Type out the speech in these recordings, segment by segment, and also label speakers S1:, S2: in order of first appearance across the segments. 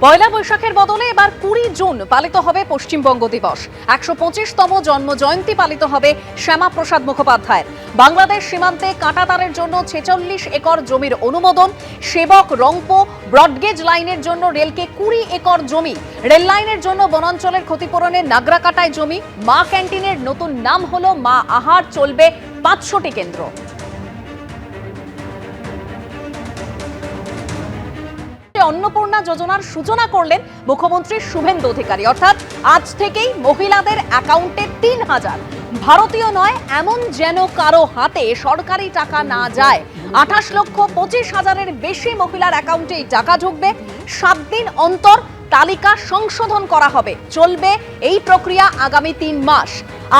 S1: পয়লা বৈশাখের বদলে এবার 20 জুন পালিত হবে পশ্চিমবঙ্গ দিবস। 125তম জন্ম জয়ন্তী পালিত হবে শ্যামাপ্রসাদ মুখোপাধ্যায়ের। বাংলাদেশ সীমান্তে কাঁটাতারের জন্য 46 একর জমির অনুমোদন। সেবক রংপো ব্রডগেজ লাইনের জন্য রেলকে 20 একর জমি। রেল লাইনের জন্য বনাঞ্চলের ক্ষতিপূরণে নাগরাকাটায় জমি। মা ক্যান্টিনের নতুন নাম হলো মা আহার, চলবে 500টি কেন্দ্র। অন্নপূর্ণা যোজনার সূচনা করলেন মুখ্যমন্ত্রী শুভেন্দু অধিকারী। অর্থাৎ আজ থেকেই মহিলাদের অ্যাকাউন্টে 3000 ভারতীয় নয় এমন যেন কারো হাতে সরকারি টাকা না যায়। 28,25,000-এর বেশি মহিলার অ্যাকাউন্টে টাকা ঢুকবে। 7 দিন অন্তর তালিকা সংশোধন করা হবে। চলবে এই প্রক্রিয়া আগামী 3 মাস।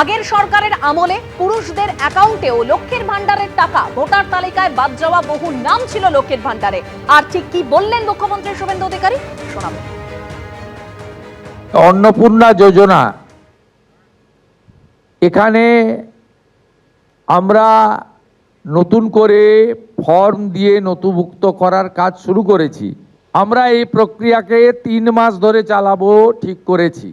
S1: আগের সরকারের আমলে পুরুষদের অ্যাকাউন্টেও লক্ষ্মীর ভান্ডারের টাকা, ভোটার তালিকায় বাদ যাওয়া বহু নাম ছিল লক্ষ্মীর ভান্ডারে। আর ঠিক কি বললেন মুখ্যমন্ত্রী শুভেন্দু অধিকারী, শোনাবো।
S2: অন্নপূর্ণা যোজনা, এখানে আমরা নতুন করে ফর্ম দিয়ে নথিভুক্ত করার কাজ শুরু করেছি। আমরা এই প্রক্রিয়াকে 3 মাস ধরে চালাবো ঠিক করেছি।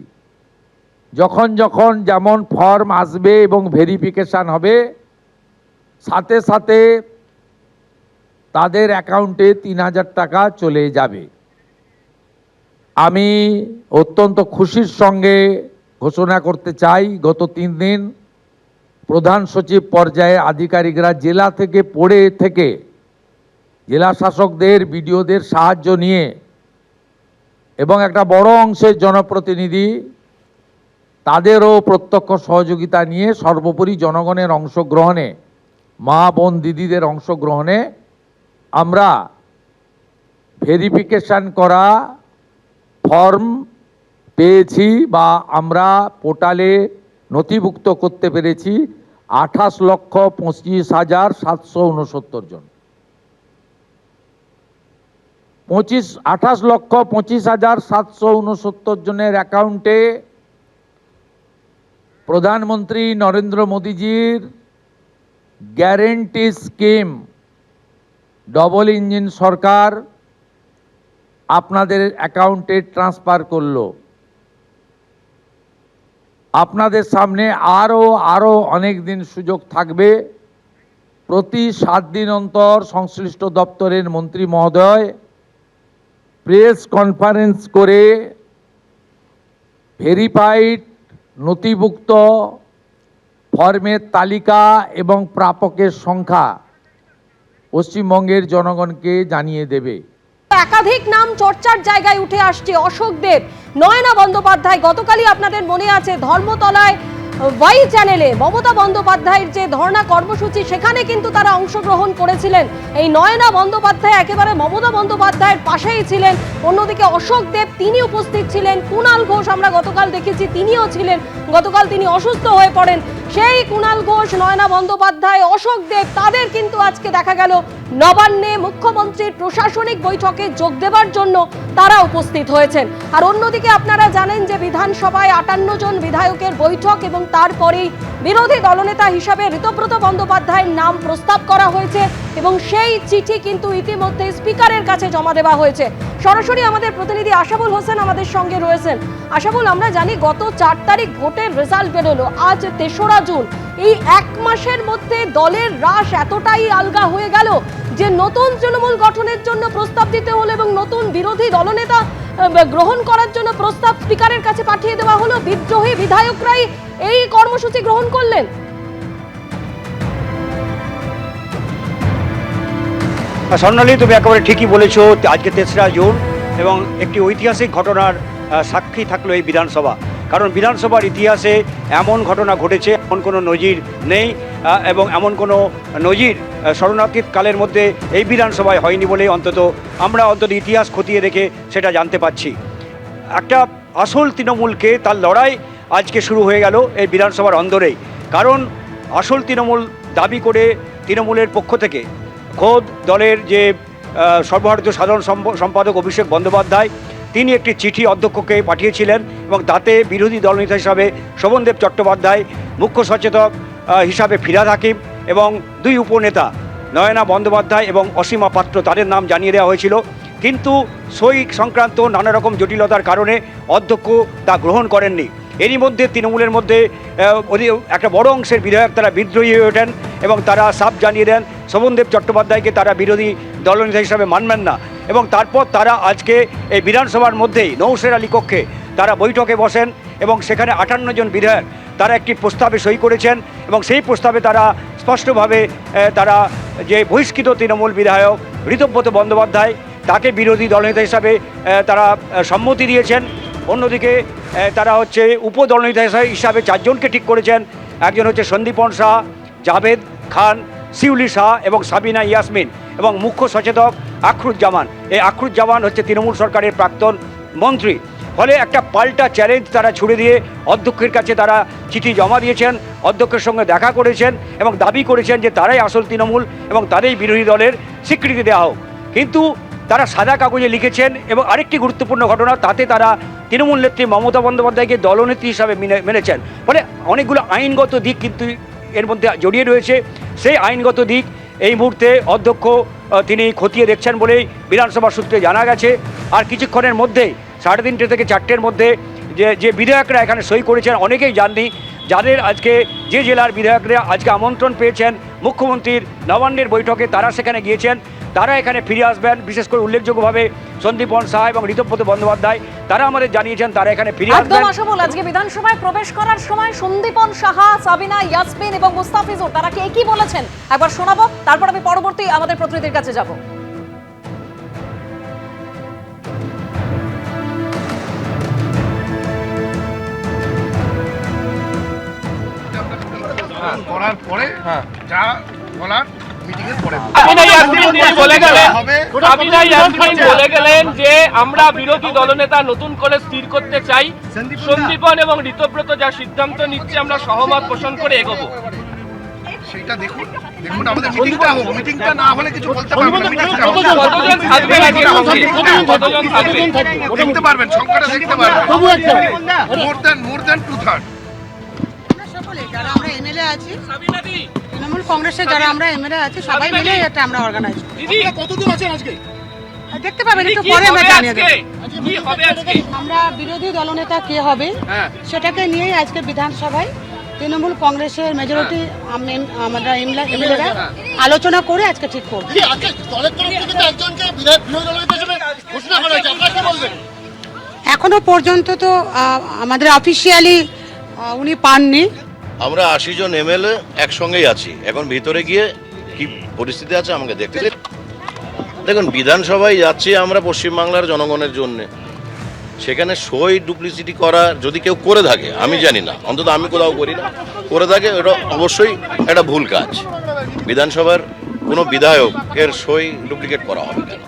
S2: যখন যখন যেমন ফর্ম আসবে এবং ভেরিফিকেশন হবে, সাথে সাথে তাদের অ্যাকাউন্টে 3000 টাকা চলে যাবে। আমি অত্যন্ত খুশির সঙ্গে ঘোষণা করতে চাই, গত 3 দিন প্রধান সচিব পর্যায়ে আধিকারিকরা জেলা থেকে জেলা শাসকদের, বিডিওদের সাহায্য নিয়ে এবং একটা বড় অংশের জনপ্রতিনিধি তাদেরও প্রত্যক্ষ সহযোগিতা নিয়ে, সর্বোপরি জনগণের অংশগ্রহণে, মা বোন দিদিদের অংশগ্রহণে আমরা ভেরিফিকেশন করা ফর্ম পেয়েছি বা আমরা পোর্টালে নথিভুক্ত করতে পেরেছি 28,25,769 জন। 28,25,769 জনের অ্যাকাউন্টে প্রধানমন্ত্রী নরেন্দ্র মোদীজির গ্যারেন্টি স্কিম, ডবল ইঞ্জিন সরকার আপনাদের অ্যাকাউন্টে ট্রান্সফার করলো। আপনাদের সামনে আরও অনেক দিন সুযোগ থাকবে। প্রতি 7 দিন অন্তর সংশ্লিষ্ট দপ্তরের মন্ত্রী মহোদয় প্রেস কনফারেন্স করে ভেরিফাইড নথিভুক্ত ফর্মের তালিকা এবং প্রাপকের সংখ্যা পশ্চিমবঙ্গের জনগণকে জানিয়ে দেবে।
S3: একাধিক নাম চর্চার জায়গায় উঠে আসছে। অশোক দেব, নয়না বন্দ্যোপাধ্যায়, গতকালই আপনাদের মনে আছে ধর্মতলায় ওয়াই চ্যানেলে মমতা বন্দ্যোপাধ্যায়ের যে ধর্ণা কর্মসূচি, সেখানে কিন্তু তারা অংশগ্রহণ করেছিলেন। এই নয়না বন্দ্যোপাধ্যায় একেবারে মমতা বন্দ্যোপাধ্যায়ের পাশেই ছিলেন। অন্যদিকে অশোক দেব, তিনি উপস্থিত ছিলেন। কুণাল ঘোষ আমরা গতকাল দেখেছি, তিনিও ছিলেন। গতকাল তিনি অসুস্থ হয়ে পড়েন। সেই কুণাল ঘোষ, নয়না বন্দ্যোপাধ্যায়, অশোক দেব, তাদের কিন্তু আজকে দেখা গেল নবান্নে মুখ্যমন্ত্রীর প্রশাসনিক বৈঠকে যোগ দেবার জন্য তারা উপস্থিত হয়েছেন। আর অন্যদিকে আপনারা জানেন যে বিধানসভায় 58 জন বিধায়কের বৈঠক এবং তারপরেই বিরোধী দলনেতা হিসাবে ঋতব্রত বন্দ্যোপাধ্যায়ের নাম প্রস্তাব করা হয়েছে এবং সেই চিঠি কিন্তু ইতিমধ্যে স্পিকারের কাছে জমা দেওয়া হয়েছে। সরাসরি আমাদের প্রতিনিধি আশাবুল হোসেন আমাদের সঙ্গে রয়েছেন। আশাবুল, আমরা জানি গত 4 তারিখ ভোটের রেজাল্ট বেরোলো, আজ 3রা জুন। এই 1 মাসের মধ্যে দলের রাশ এতটাই আলগা হয়ে গেল যে নতুন তৃণমূল গঠনের জন্য প্রস্তাব দিতে হলো এবং নতুন বিরোধী দলনেতা গ্রহণ করার জন্য প্রস্তাব স্পিকারের কাছে পাঠিয়ে দেওয়া হলো। বিদ্রোহী বিধায়করাই এই কর্মসূচি গ্রহণ করলেন।
S4: স্বর্ণালী, তুমি একেবারে ঠিকই বলেছো। আজকে 3রা জুন এবং একটি ঐতিহাসিক ঘটনার সাক্ষী থাকলো এই বিধানসভা। কারণ বিধানসভার ইতিহাসে এমন ঘটনা ঘটেছে, এমন কোনো নজির নেই এবং এমন কোনো নজির শরণার্থী কালের মধ্যে এই বিধানসভায় হয়নি বলে আমরা ইতিহাস খতিয়ে দেখে সেটা জানতে পারছি। একটা আসল তৃণমূলকে তার লড়াই আজকে শুরু হয়ে গেল এই বিধানসভার অন্দরেই। কারণ আসল তৃণমূল দাবি করে তৃণমূলের পক্ষ থেকে খোদ দলের যে সর্বভারতীয় সাধারণ সম্পাদক অভিষেক বন্দ্যোপাধ্যায়, তিনি একটি চিঠি অধ্যক্ষকে পাঠিয়েছিলেন এবং তাতে বিরোধী দলনেতা হিসাবে শোভনদেব চট্টোপাধ্যায়, মুখ্য সচেতক হিসাবে ফিরহাদ হাকিম এবং 2 উপনেতা নয়না বন্দ্যোপাধ্যায় এবং অসীমা পাত্র, তাদের নাম জানিয়ে দেওয়া হয়েছিল। কিন্তু সই সংক্রান্ত নানা রকম জটিলতার কারণে অধ্যক্ষ তা গ্রহণ করেননি। এরই মধ্যে তৃণমূলের মধ্যে একটা বড় অংশের বিধায়ক তারা বিদ্রোহী হয়ে ওঠেন এবং তারা সাফ জানিয়ে দেন শোভনদেব চট্টোপাধ্যায়কে তারা বিরোধী দলনেতা হিসাবে মানবেন না। এবং তারপর তারা আজকে এই বিধানসভার মধ্যেই নৌশের আলী কক্ষে তারা বৈঠকে বসেন এবং সেখানে 58 জন বিধায়ক তারা একটি প্রস্তাবে সই করেছেন এবং সেই প্রস্তাবে তারা স্পষ্টভাবে তারা যে বহিষ্কৃত তৃণমূল বিধায়ক ঋতব্রত বন্দ্যোপাধ্যায় তাকে বিরোধী দলনেতা হিসাবে তারা সম্মতি দিয়েছেন। অন্যদিকে তারা হচ্ছে উপদলনেতা হিসাবে 4 জনকে ঠিক করেছেন। একজন হচ্ছে সন্দীপন শাহ, জাভেদ খান, শিউলি শাহ এবং সাবিনা ইয়াসমিন এবং মুখ্য সচেতক আখরুজ্জামান। এই আখরুজ্জামান হচ্ছে তৃণমূল সরকারের প্রাক্তন মন্ত্রী। ফলে একটা পাল্টা চ্যালেঞ্জ তারা ছুড়ে দিয়ে অধ্যক্ষের কাছে তারা চিঠি জমা দিয়েছেন, অধ্যক্ষের সঙ্গে দেখা করেছেন এবং দাবি করেছেন যে তারাই আসল তৃণমূল এবং তারাই বিরোধী দলের স্বীকৃতি দেওয়া হোক। কিন্তু তারা সাদা কাগজে লিখেছেন এবং আরেকটি গুরুত্বপূর্ণ ঘটনা, তাতে তারা তৃণমূল নেত্রী মমতা বন্দ্যোপাধ্যায়কে দলনেত্রী হিসাবে মেনেছেন। ফলে অনেকগুলো আইনগত দিক কিন্তু এর মধ্যে জড়িয়ে রয়েছে। সেই আইনগত দিক এই মুহূর্তে অধ্যক্ষ তিনি খতিয়ে দেখছেন বলেই বিধানসভা সূত্রে জানা গেছে। আর কিছুক্ষণের মধ্যেই 3:30 থেকে 4টের মধ্যে যে বিধায়করা এখানে সই করেছেন অনেকেই জাননি, যাদের আজকে যে জেলার বিধায়করা আজকে আমন্ত্রণ পেয়েছেন মুখ্যমন্ত্রীর নবান্নের বৈঠকে তারা সেখানে গিয়েছেন, তারা এখানে ফিরে আসবেন। বিশেষ করে উল্লেখযোগ্যভাবে সন্দীপন শাহ এবং ঋতব্রত বন্দ্যোপাধ্যায় তারা আমাদের জানিয়েছেন তারা এখানে ফিরে আসবেন।
S1: একদম আশাবল, আজকে বিধানসভায় প্রবেশ করার সময় সন্দীপন সাহা, সাবিনা ইয়াসমিন এবং মুস্তাফিজুর তারা কি একই বলেছেন একবার শোনাবো, তারপর আমি পরবর্তী আমাদের প্রতিনিধির কাছে যাব।
S5: করার পরে যা বলার মিটিংয়ের পরে
S6: বলে গেলেন যে আমরা বিরোধী দলনেতা নতুন করে স্থির করতে চাই। সন্দীপন এবং ঋতব্রত যা সিদ্ধান্ত নিচ্ছে আমরা সহমত পোষণ করে এগোবো।
S5: সেটা দেখুন আমাদের মিটিংটা হোক, মিটিংটা না হলে কিছু বলতে পারবেন না।
S6: কতজন থাকবেন আজকে সঙ্গে? কতজন থাকবেন?
S5: দেখতে পারবেন, সংখ্যাটা দেখতে পারবেন। More than 2/3।
S7: যারা আমরা এমএলএ আছি, তৃণমূল কংগ্রেসের যারা আমরা এমএলএ আছি সবাই মিলে এটা আমরা অর্গানাইজ করি।
S5: কতদূর আছেন আজকে
S7: দেখতে পাবেন, একটু পরে আমরা জানিয়ে দেব।
S6: কি হবে আজকে?
S7: আমরা বিরোধী দলনেতা কে হবে সেটাকে নিয়েই আজকে বিধানসভায় তৃণমূল কংগ্রেসের মেজরিটি আমরা এমএলএরা আলোচনা করে আজকে ঠিক করব। এখনো পর্যন্ত তো আমাদের অফিসিয়ালি উনি পাননি।
S8: আমরা 80 জন এমএলএ একসঙ্গেই আছি। এখন ভিতরে গিয়ে কি পরিস্থিতি আছে আমাকে দেখতে দিন। দেখুন, বিধানসভায় যাচ্ছি আমরা পশ্চিমবাংলার জনগণের জন্য। সেখানে সই ডুপ্লিসিটি করা যদি কেউ করে থাকে, আমি জানি না, অন্তত আমি কোথাও করি না, করে থাকে ওটা অবশ্যই একটা ভুল কাজ। বিধানসভার কোনো বিধায়কের সই ডুপ্লিকেট করা হবে কেন?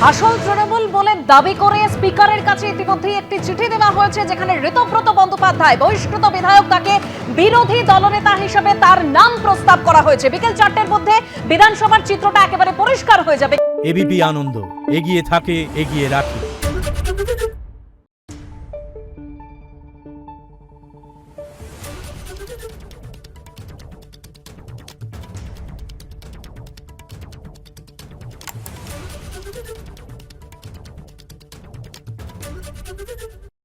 S1: আসল তৃণমূল বলে দাবি করে স্পিকারের কাছে ইতিমধ্যেই একটি চিঠি দেওয়া হয়েছে, যেখানে ঋতব্রত বন্দ্যোপাধ্যায় বহিষ্কৃত বিধায়ক, তাকে বিরোধী দলনেতা হিসেবে তার নাম প্রস্তাব করা হয়েছে। বিকেল 4টের মধ্যে বিধানসভার চিত্রটা একেবারে পরিষ্কার হয়ে যাবে।
S9: এবিপি আনন্দ এগিয়ে থাকে, এগিয়ে রাখে।